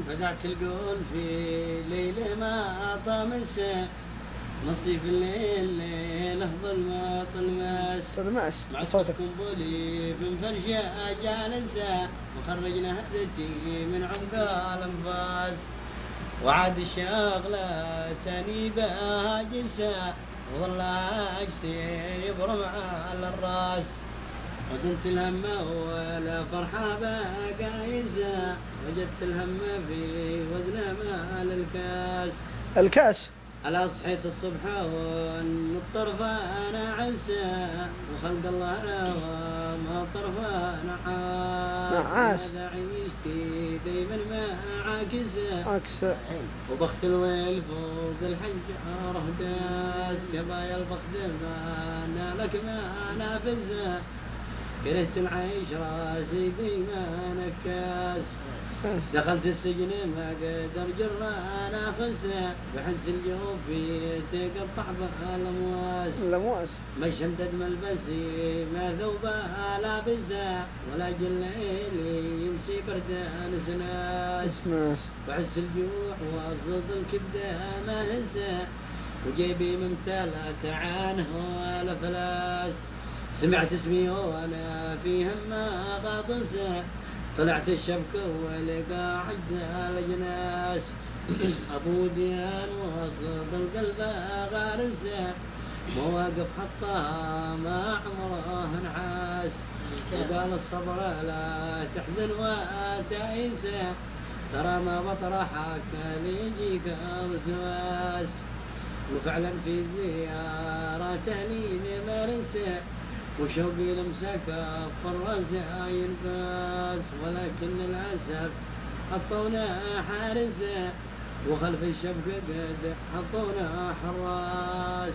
بدأت القول في ليل ما طامس، نصيف الليل ليله ظلمات مع صوتك قنبلي في مفرشة جالسة، وخرجنا هدتي من عمق الانفاس، وعاد الشغلة تاني باجسة، وظل عكسي يبرم على الراس، وزنت الهم ولا فرحة باقايسة، وجدت الهم في وزن مال الكاس. ألا صحيت الصبح وان الطرف أنا عسى، وخلق الله روى ما طرف نعاس، هذا عيشتي دايما ما عاكسة، وبخت الويل فوق الحجار داس، قبايا البخت ما نالك ما نافسه، كرهت العيش راسي ديما نكاس، دخلت السجن ما قدر جران اخسه، بحس الجوف تقطع بالامواس، ما شمدد ملبسي ما ثوبها لابسه، ولا جل ليلي يمسي بردان سناس، بحس الجوع وسط الكبده ما هسه، وجيبي ممتلك عنه ولا فلاس، سمعت اسمي وانا في همه غاطسه، طلعت الشبكة ولقاعد الجناس، ابو ديان وسط القلب غارسه، مواقف حطها ما عمره نعاس، وقال الصبر لا تحزن وتأيسه، ترى ما بطرحك ليجيك وسواس، وفعلا في زيارته لي بمرسه، وشوقي لمسك فرزاين باس، ولكن للأسف حطونا حارسه، وخلف الشبكة قد حطونا حراس،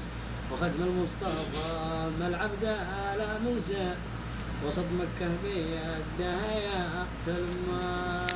وختم المصطفى ملعب لامسه، وسط مكة بيده يا تلماس.